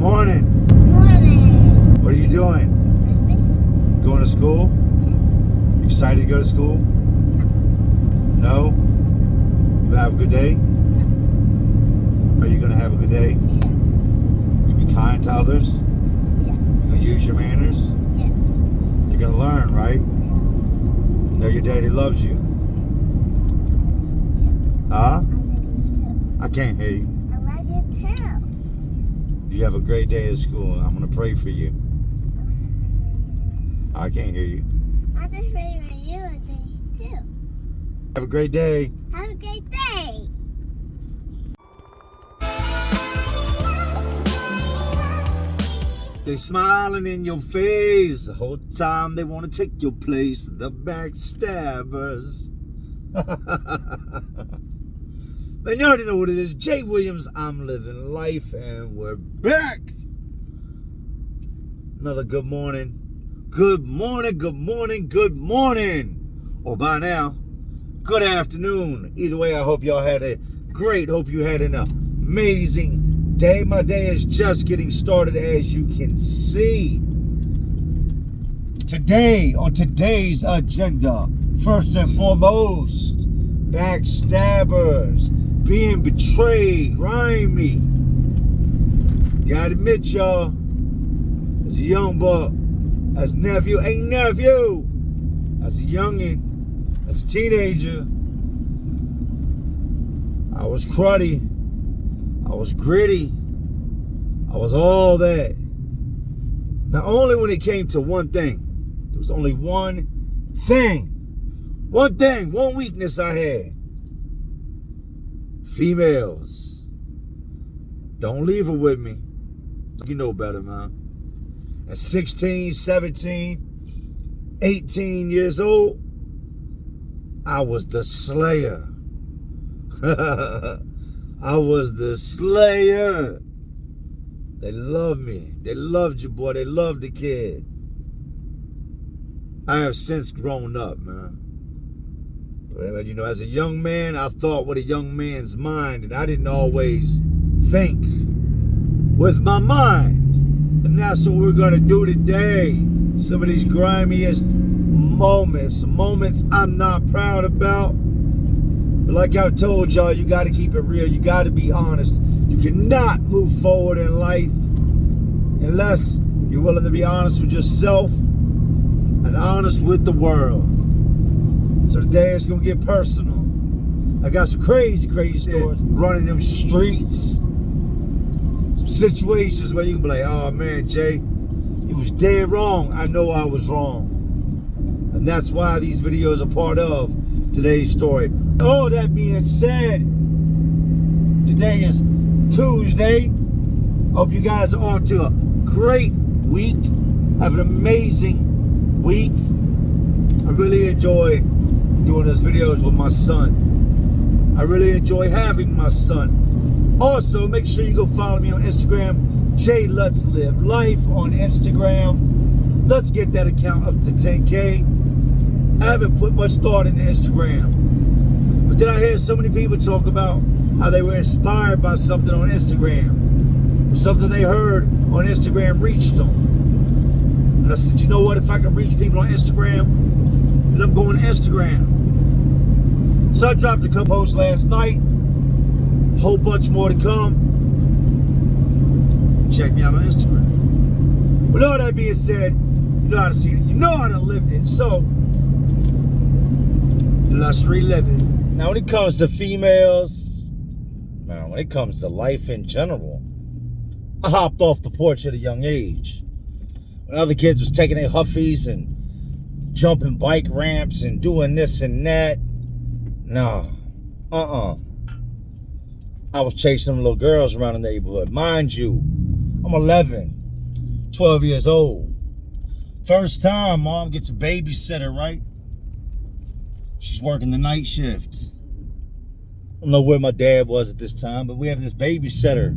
Morning. Morning. What are you doing? Going to school? Excited to go to school? No? You have a good day? Are you going to have a good day? Yeah. You be kind to others? Yeah. You going to use your manners? Yeah. You're going to learn, right? You know your daddy loves you. Huh? I can't hear you. I love you too. You have a great day at school. I'm going to pray for you. I can't hear you. I'm just praying for you too. Have a great day. Have a great day. They smiling in your face the whole time. They want to take your place. The backstabbers. Man, you already know what it is. Jay Williams, I'm living life, and we're back. Another good morning. Good morning, good morning, good morning. Or by now, good afternoon. Either way, I hope y'all had a great, hope you had an amazing day. My day is just getting started, as you can see. Today, on today's agenda, first and foremost, backstabbers, being betrayed, grimy. Gotta admit, y'all, as a young buck, as a nephew, as a youngin', as a teenager, I was cruddy, I was gritty, I was all that. Now, only when it came to one thing. There was only one thing, one weakness I had. Females. Don't leave her with me. You know better, man. At 16, 17, 18 years old, I was the slayer. I was the slayer. They loved me. They loved you, boy. They loved the kid. I have since grown up, man. But, you know, as a young man, I thought with a young man's mind, and I didn't always think with my mind. And that's what we're going to do today. Some of these grimiest moments I'm not proud about. But like I told y'all, you got to keep it real. You got to be honest. You cannot move forward in life unless you're willing to be honest with yourself and honest with the world. So today it's going to get personal. I got some crazy stories running them streets. Some situations where you can be like, oh man, Jay, you was dead wrong. I know I was wrong. And that's why these videos are part of today's story. All that being said, today is Tuesday. Hope you guys are on to a great week. Have an amazing week. I really enjoy doing those videos with my son. I really enjoy having my son. Also, make sure you go follow me on Instagram, Jay Let's Live Life on Instagram. Let's get that account up to 10K. I haven't put much thought into Instagram. But then I hear so many people talk about how they were inspired by something on Instagram. Or something they heard on Instagram reached them. And I said, you know what? If I can reach people on Instagram, then I'm going to Instagram. So I dropped a couple posts last night. Whole bunch more to come. Check me out on Instagram. With all that being said, you know how to see it. You know how to live it. So, let's relive it. Now, when it comes to females, man, when it comes to life in general, I hopped off the porch at a young age. When other kids was taking their huffies and jumping bike ramps and doing this and that. No. I was chasing them little girls around the neighborhood. Mind you, I'm 11, 12 years old. First time mom gets a babysitter, right? She's working the night shift. I don't know where my dad was at this time, but we have this babysitter.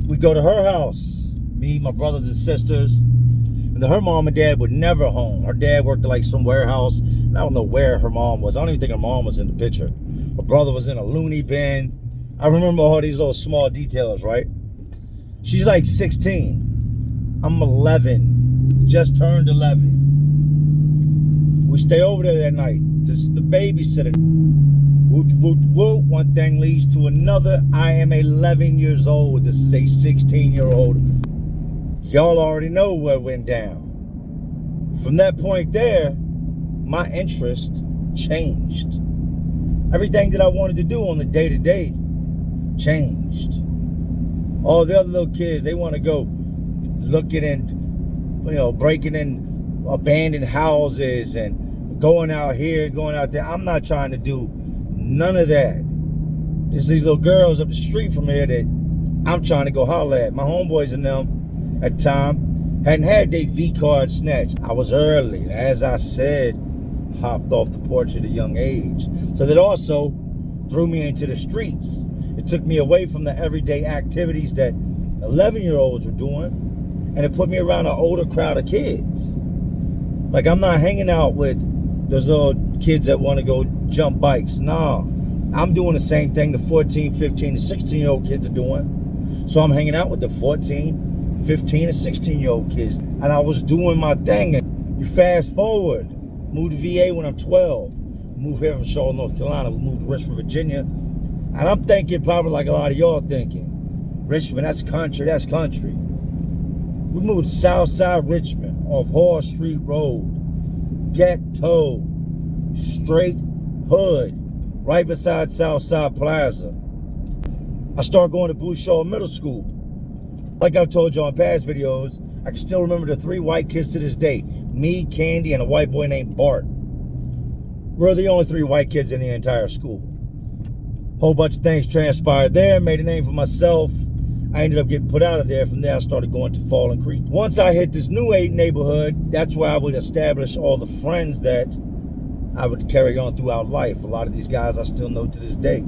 We go to her house, me, my brothers and sisters. And her mom and dad were never home. Her dad worked at like some warehouse. I don't know where her mom was. I don't even think her mom was in the picture. Her brother was in a loony bin. I remember all these little small details, right? She's like 16. I'm 11. Just turned 11. We stay over there that night. This is the babysitter. Woot, woot, woot. One thing leads to another. I am 11 years old. This is a 16-year-old. Y'all already know what went down. From that point there, my interest changed. Everything that I wanted to do on the day-to-day changed. All the other little kids, they want to go looking and, breaking in abandoned houses and going out here, going out there. I'm not trying to do none of that. There's these little girls up the street from here that I'm trying to go holler at. My homeboys and them at the time hadn't had their V card snatched. I was early, as I said, hopped off the porch at a young age. So that also threw me into the streets. It took me away from the everyday activities that 11-year-olds were doing, and it put me around an older crowd of kids. Like, I'm not hanging out with those little kids that want to go jump bikes. No, I'm doing the same thing the 14, 15, and 16-year-old kids are doing. So I'm hanging out with the 14, 15, and 16-year-old kids. And I was doing my thing. And you fast forward, moved to VA when I'm 12. Moved here from Charlotte, North Carolina. We moved to Richmond, Virginia. And I'm thinking probably like a lot of y'all thinking. Richmond, that's country, that's country. We moved to Southside Richmond off Hall Street Road. Ghetto. Straight hood. Right beside Southside Plaza. I started going to Bouchard Middle School. Like I've told you in past videos, I can still remember the 3 white kids to this day. Me, Candy, and a white boy named Bart. We're the only 3 white kids in the entire school. Whole bunch of things transpired there, made a name for myself. I ended up getting put out of there. From there, I started going to Fallen Creek. Once I hit this new neighborhood, that's where I would establish all the friends that I would carry on throughout life. A lot of these guys I still know to this day.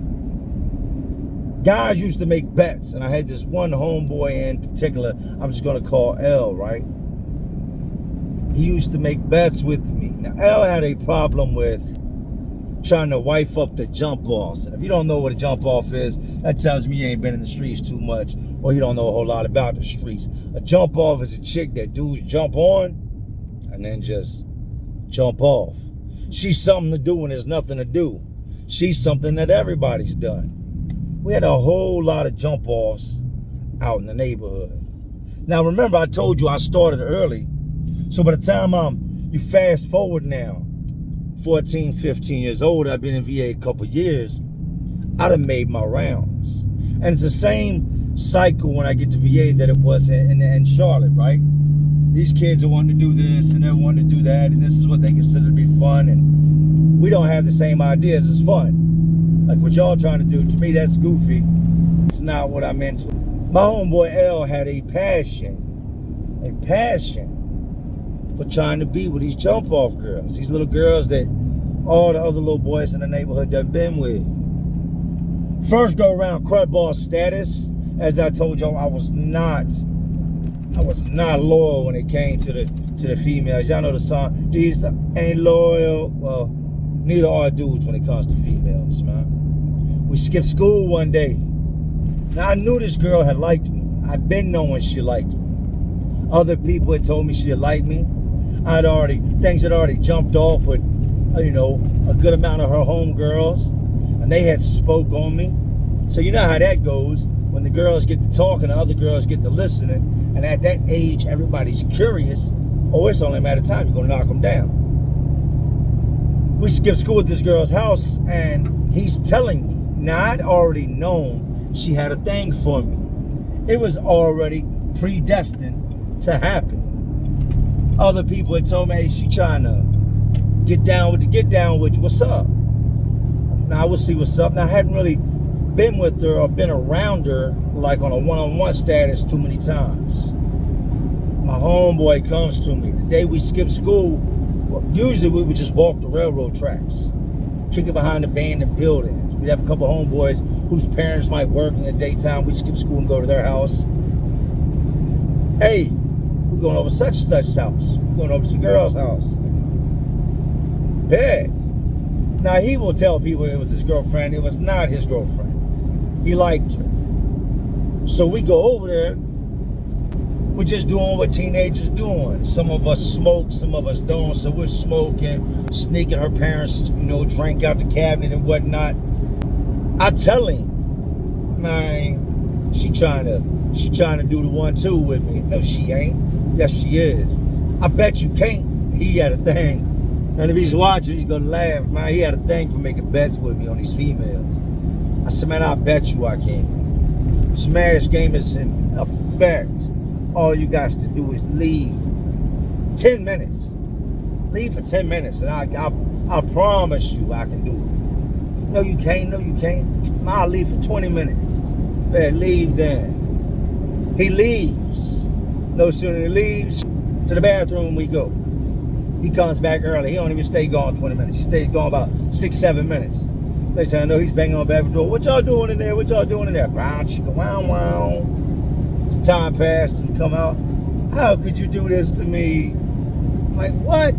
Guys used to make bets, and I had this one homeboy in particular, I'm just going to call L, right? He used to make bets with me. Now, L had a problem with trying to wife up the jump offs. And if you don't know what a jump off is, that tells me you ain't been in the streets too much, or you don't know a whole lot about the streets. A jump off is a chick that dudes jump on and then just jump off. She's something to do when there's nothing to do. She's something that everybody's done. We had a whole lot of jump offs out in the neighborhood. Now remember, I told you I started early. So by the time you fast forward now, 14, 15 years old, I've been in VA a couple years, I done made my rounds. And it's the same cycle when I get to VA that it was in Charlotte, right? These kids are wanting to do this and they're wanting to do that, and this is what they consider to be fun, and we don't have the same ideas as fun. Like what y'all trying to do, to me that's goofy. It's not what I'm into. My homeboy L had a passion for trying to be with these jump off girls. These little girls that all the other little boys in the neighborhood done been with. First go around crud ball status. As I told y'all, I was not loyal when it came to the females. Y'all know the song, these ain't loyal. Well, neither are dudes when it comes to females, man. We skipped school one day. Now I knew this girl had liked me. I've been knowing she liked me. Other people had told me she had liked me. Things had already jumped off with, a good amount of her homegirls, and they had spoke on me. So you know how that goes. When the girls get to talking, the other girls get to listening, and at that age, everybody's curious. Oh, it's only a matter of time you're gonna knock them down. We skipped school at this girl's house, and he's telling me. Now, I'd already known she had a thing for me. It was already predestined to happen. Other people had told me, hey, she trying to get down with you. What's up? Now, I would see what's up. Now, I hadn't really been with her or been around her like on a one-on-one status too many times. My homeboy comes to me. The day we skipped school, usually we would just walk the railroad tracks, kick it behind abandoned buildings. We'd have a couple homeboys whose parents might work in the daytime. We'd skip school and go to their house. Hey, we're going over such and such's house. We're going over to the girl's house. Yeah. Now, he will tell people it was his girlfriend. It was not his girlfriend. He liked her. So we go over there, We're just doing what teenagers doing. Some of us smoke, some of us don't. So we're smoking, sneaking her parents, drink out the cabinet and whatnot. I tell him, man, she trying to do the 1-2 with me. No, she ain't. Yes, she is. I bet you can't. He had a thing. And if he's watching, he's gonna laugh. Man, he had a thing for making bets with me on these females. I said, man, I bet you I can. Smash game is in effect. All you got to do is leave 10 minutes. Leave for 10 minutes, and I promise you I can do it. No, you can't. No, you can't. I'll leave for 20 minutes. Man, leave then. He leaves. No sooner he leaves, to the bathroom we go. He comes back early. He don't even stay gone 20 minutes. He stays gone about 6-7 minutes. Next thing I know, he's banging on the bathroom door. What y'all doing in there? What y'all doing in there? Brown chicken, wow, wow. Time passes and come out. How could you do this to me? Like, what?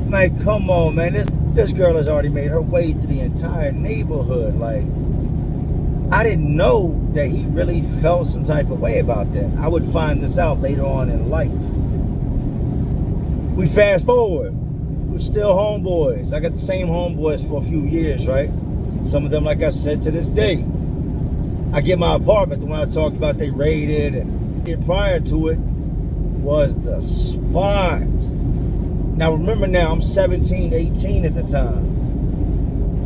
Like, come on, man. This girl has already made her way through the entire neighborhood. Like, I didn't know that he really felt some type of way about that. I would find this out later on in life. We fast forward. We're still homeboys. I got the same homeboys for a few years, right? Some of them, like I said, to this day. I get my apartment, the one I talked about, they raided, and prior to it was the spot. Now remember now, I'm 17, 18 at the time.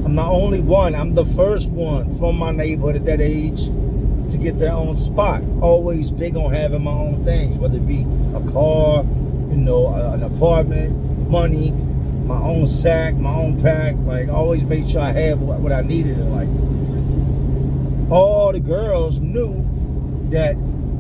I'm the only one, I'm the first one from my neighborhood at that age to get their own spot. Always big on having my own things, whether it be a car, an apartment, money, my own sack, my own pack. Like, always made sure I had what I needed in life. All the girls knew that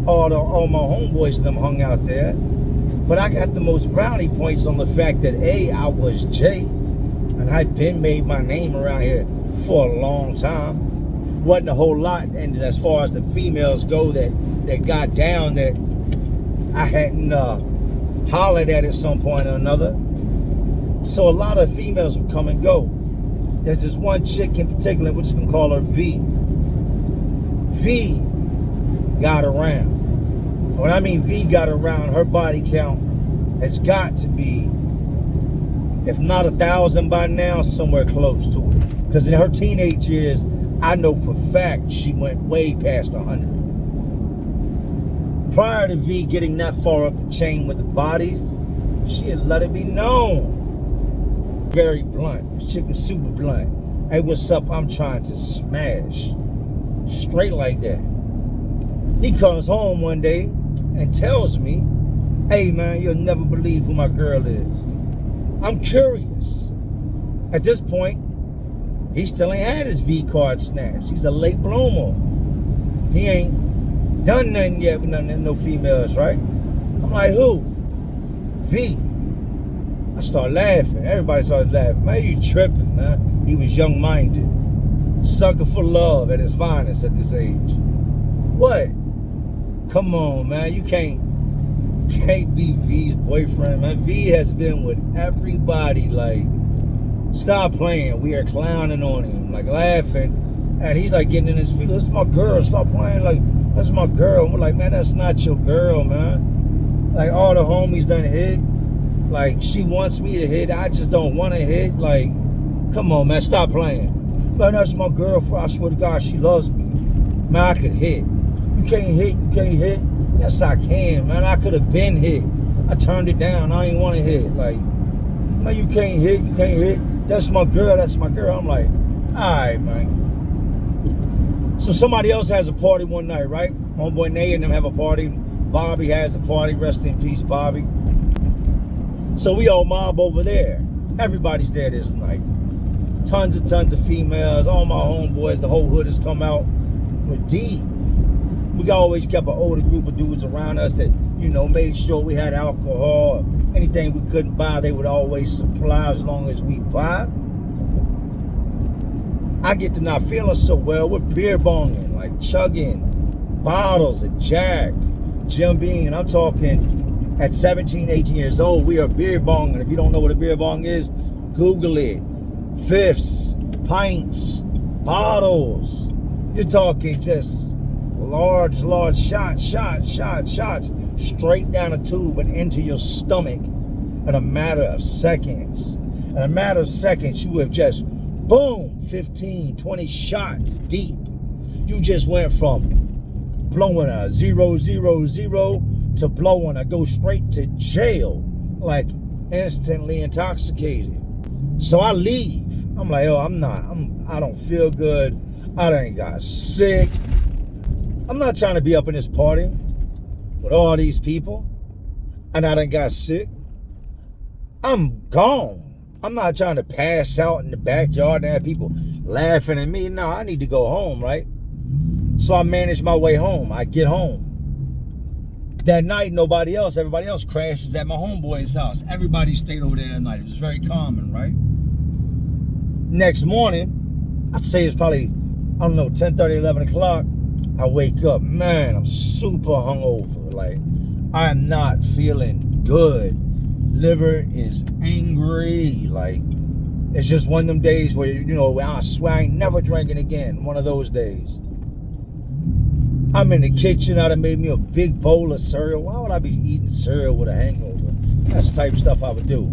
all my homeboys and them hung out there. But I got the most brownie points on the fact that I was Jay, and I'd been made my name around here for a long time. Wasn't a whole lot, and as far as the females go that got down that I hadn't hollered at some point or another. So a lot of females would come and go. There's this one chick in particular, which you can call her V. V got around. When I mean V got around, her body count has got to be, if not 1,000 by now, somewhere close to it. Because in her teenage years, I know for fact she went way past 100. Prior to V getting that far up the chain with the bodies, she had let it be known. Very blunt. This chick was super blunt. Hey, what's up? I'm trying to smash. Straight like that. He comes home one day and tells me, hey man, you'll never believe who my girl is. I'm curious. At this point, he still ain't had his V card snatched. He's a late bloomer. He ain't done nothing yet with no females, right? I'm like, who? V. I start laughing. Everybody started laughing. Man, you tripping, man. He was young-minded. Sucker for love at his finest at this age. What? Come on, man. You can't be V's boyfriend, man. V has been with everybody. Like, stop playing. We are clowning on him, like laughing. And he's like getting in his feelings. That's my girl. Stop playing. Like, that's my girl. And we're like, man, that's not your girl, man. Like, all the homies done hit. Like, she wants me to hit. I just don't want to hit. Like, come on, man. Stop playing. Man, that's my girlfriend. I swear to God, she loves me. Man, I could hit. You can't hit. You can't hit. Yes, I can, man. I could have been hit. I turned it down. I ain't want to hit. Like, man, you can't hit. You can't hit. That's my girl. That's my girl. I'm like, all right, man. So somebody else has a party one night, right? Homeboy Nay and them have a party. Bobby has a party. Rest in peace, Bobby. So we all mob over there. Everybody's there this night. Tons of females. All my homeboys. The whole hood has come out. We're deep. We always kept an older group of dudes around us that, made sure we had alcohol. Anything we couldn't buy, they would always supply as long as we buy. I get to not feeling so well. We're beer bonging, like chugging bottles of Jack, Jim Beam. I'm talking at 17, 18 years old, we are beer bonging. If you don't know what a beer bong is, Google it. Fifths, pints, bottles. You're talking just large shots, straight down the tube and into your stomach in a matter of seconds. In a matter of seconds, you have just, boom, 15, 20 shots deep. You just went from blowing a 000 to blowing a go straight to jail, like instantly intoxicated. So I leave. I'm like, oh, I don't feel good. I done got sick. I'm not trying to be up in this party with all these people, and I done got sick. I'm gone. I'm not trying to pass out in the backyard and have people laughing at me. No, I need to go home, right? So I manage my way home. I get home. That night, everybody else crashes at my homeboy's house. Everybody stayed over there that night. It was very common, right? Next morning, I'd say it's probably, 10:30, 11 o'clock. I wake up, man, I'm super hungover. Like, I am not feeling good. Liver is angry. Like, it's just one of them days where, I swear I ain't never drinking again. One of those days. I'm in the kitchen. I done made me a big bowl of cereal. Why would I be eating cereal with a hangover? That's the type of stuff I would do.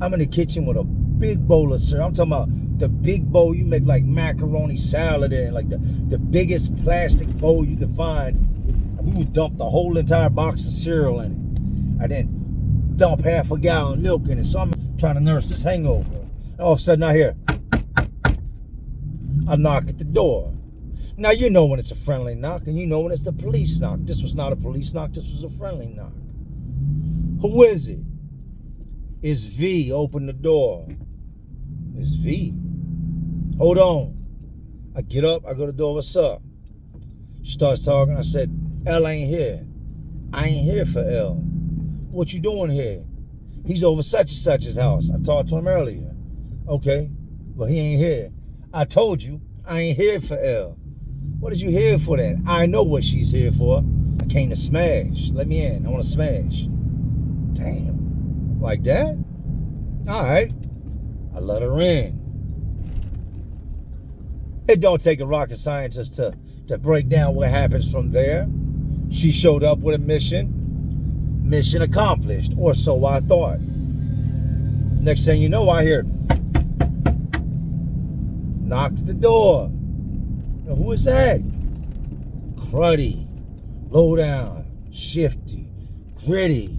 I'm in the kitchen with a big bowl of cereal. I'm talking about the big bowl you make like macaroni salad in, like the biggest plastic bowl you can find. And we would dump the whole entire box of cereal in it. I then dump half a gallon of milk in it. So I'm trying to nurse this hangover. And all of a sudden I hear, I knock at the door. Now you know when it's a friendly knock, and you know when it's the police knock. This was not a police knock, this was a friendly knock. Who is it? It's V. Open the door. It's V. Hold on. I get up, I go to the door, what's up? She starts talking, I said, L ain't here. I ain't here for L. What you doing here? He's over such and such's house. I talked to him earlier. Okay, well he ain't here. I told you, I ain't here for L. What did you here for then? I know what she's here for. I came to smash. Let me in. I want to smash. Damn. Like that? All right. I let her in. It don't take a rocket scientist to break down what happens from there. She showed up with a mission. Mission accomplished. Or so I thought. Next thing you know, I hear knock at the door. Who is that? Cruddy, low down, shifty, gritty.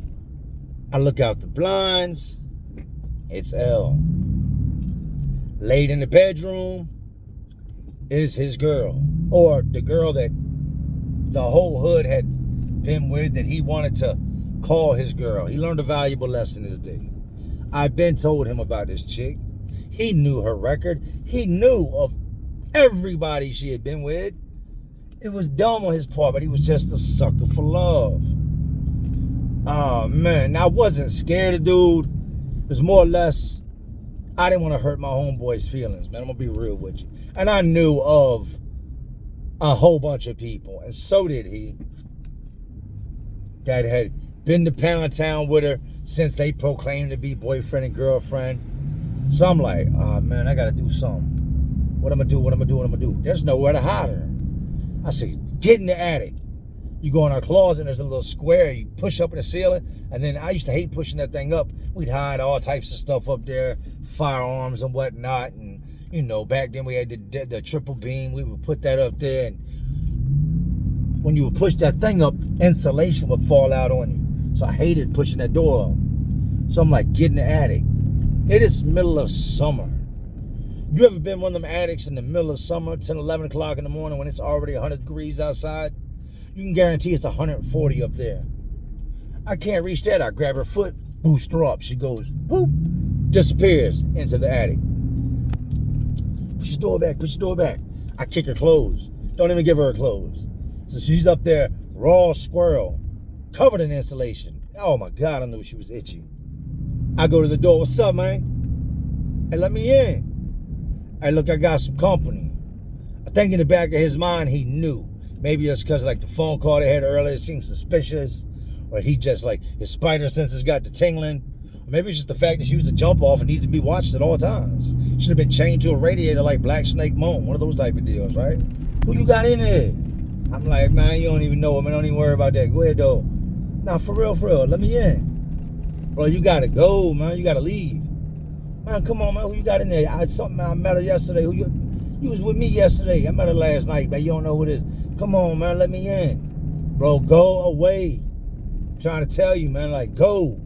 I look out the blinds. It's L. Laid in the bedroom is his girl, or the girl that the whole hood had been with, that he wanted to call his girl. He learned a valuable lesson this day. I've been told him about this chick. He knew her record. He knew of everybody she had been with. It was dumb on his part, but he was just a sucker for love. Oh man, I wasn't scared of dude. It was more or less, I didn't want to hurt my homeboy's feelings, man. I'm gonna be real with you. And I knew of a whole bunch of people, and so did he, that had been to Pound Town with her since they proclaimed to be boyfriend and girlfriend. So I'm like, oh man, I gotta do something. What I'm gonna do? There's nowhere to hide her. I said, get in the attic. You go in our closet, and there's a little square. You push up in the ceiling, and then I used to hate pushing that thing up. We'd hide all types of stuff up there, firearms and whatnot. And, back then we had the triple beam. We would put that up there, and when you would push that thing up, insulation would fall out on you. So I hated pushing that door up. So I'm like, get in the attic. It is middle of summer. You ever been one of them attics in the middle of summer, 10, 11 o'clock in the morning when it's already 100 degrees outside? You can guarantee it's 140 up there. I can't reach that. I grab her foot, boost her up. She goes, whoop, disappears into the attic. Push the door back. I kick her clothes. Don't even give her clothes. So she's up there, raw squirrel, covered in insulation. Oh my God, I knew she was itchy. I go to the door, what's up, man? Hey, let me in. Hey, look, I got some company. I think in the back of his mind, he knew. Maybe it's because, like, the phone call they had earlier seemed suspicious. Or he just, like, his spider senses got to tingling. Or maybe it's just the fact that she was a jump off and needed to be watched at all times. Should have been chained to a radiator like Black Snake Moan. One of those type of deals, right? Who you got in there? I'm like, man, you don't even know it, man. Don't even worry about that. Go ahead, though. Nah, for real, let me in. Bro, you gotta go, man. You gotta leave. Man, come on, man. Who you got in there? I met her yesterday. You was with me yesterday. I met her last night, man. You don't know who it is. Come on, man. Let me in. Bro, go away. I'm trying to tell you, man. Like, go.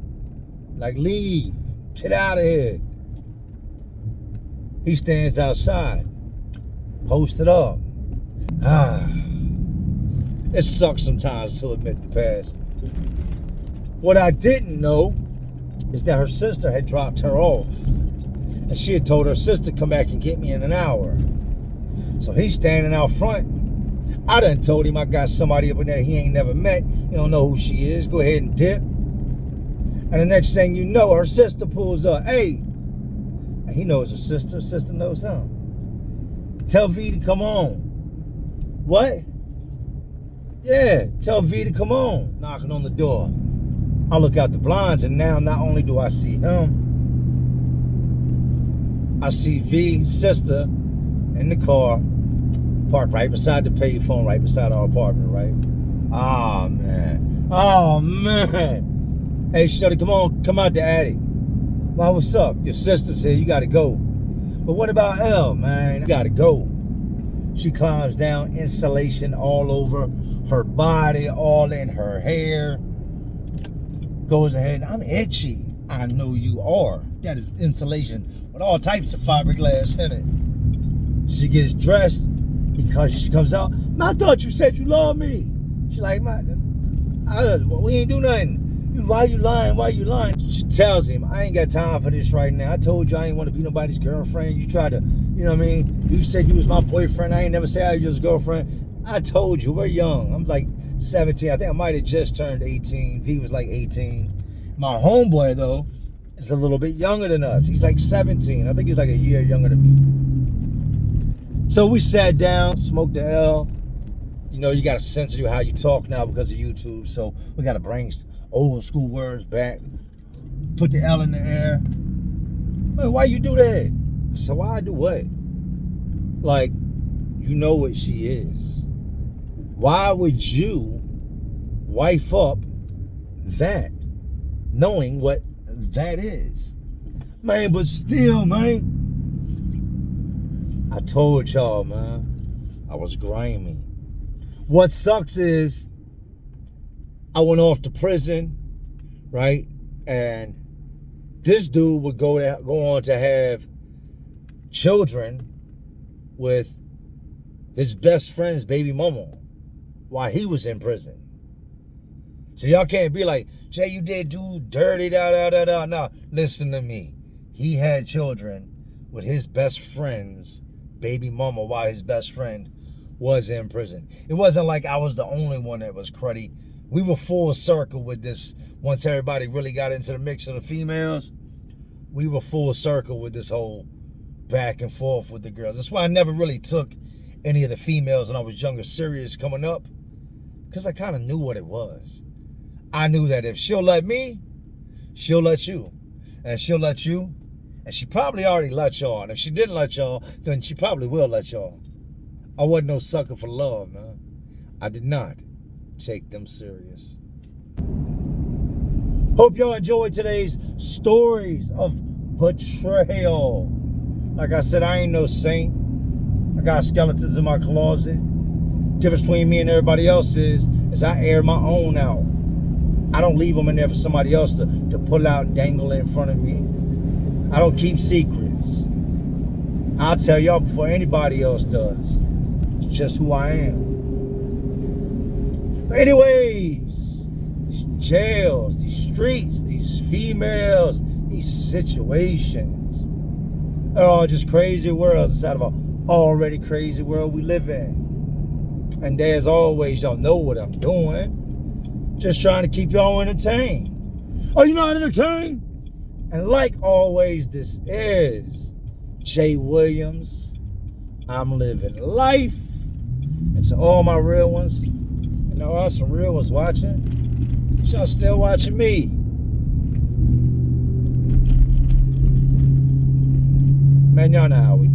Like, leave. Get out of here. He stands outside. Posted up. It sucks sometimes to admit the past. What I didn't know is that her sister had dropped her off. And she had told her sister to come back and get me in an hour. So he's standing out front. I done told him I got somebody up in there he ain't never met. You don't know who she is. Go ahead and dip. And the next thing you know, her sister pulls up. Hey. And he knows her sister. Her sister knows him. Tell V to come on. What? Yeah, tell V to come on. Knocking on the door. I look out the blinds, and now not only do I see him, I see V's sister in the car, parked right beside the payphone, right beside our apartment, right? Oh, man. Oh, man. Hey, shorty, come on, come out the attic. Well, what's up? Your sister's here, you gotta go. But what about Elle, man? You gotta go. She climbs down, insulation all over her body, all in her hair. Goes ahead, I'm itchy. I know you are. That is insulation with all types of fiberglass in it. She gets dressed because she comes out. I thought you said you love me. She's like, we ain't do nothing. Why you lying? Why you lying? She tells him, I ain't got time for this right now. I told you I ain't want to be nobody's girlfriend. You tried to, you know what I mean? You said you was my boyfriend. I ain't never said I was your girlfriend. I told you, we're young. I'm like 17. I think I might have just turned 18. V was like 18. My homeboy, though, is a little bit younger than us. He's like 17. I think he's like a year younger than me. So we sat down, smoked the L. You know, you got to censor how you talk now because of YouTube. So we got to bring old school words back. Put the L in the air. Man, why you do that? So why I do what? Like, you know what she is. Why would you wife up that, knowing what that is? Man, but still, man, I told y'all, man, I was grimy. What sucks is I went off to prison, right? And this dude would go on to have children with his best friend's baby mama while he was in prison. So y'all can't be like, Jay, you did do dirty, da. No, listen to me. He had children with his best friend's baby mama while his best friend was in prison. It wasn't like I was the only one that was cruddy. We were full circle with this. Once everybody really got into the mix of the females, we were full circle with this whole back and forth with the girls. That's why I never really took any of the females when I was younger serious coming up, because I kind of knew what it was. I knew that if she'll let me, she'll let you. And she'll let you, and she probably already let y'all. And if she didn't let y'all, then she probably will let y'all. I wasn't no sucker for love, man. I did not take them serious. Hope y'all enjoyed today's stories of betrayal. Like I said, I ain't no saint. I got skeletons in my closet. Difference between me and everybody else is I air my own out. I don't leave them in there for somebody else to pull out and dangle in front of me. I don't keep secrets. I'll tell y'all before anybody else does. It's just who I am. But anyways, these jails, these streets, these females, these situations, they're all just crazy worlds inside of an already crazy world we live in. And as always, y'all know what I'm doing. Just trying to keep y'all entertained. Are you not entertained? And like always, this is Jay Williams. I'm living life. And to all my real ones, and there are some real ones watching, y'all still watching me. Man, y'all know how we do.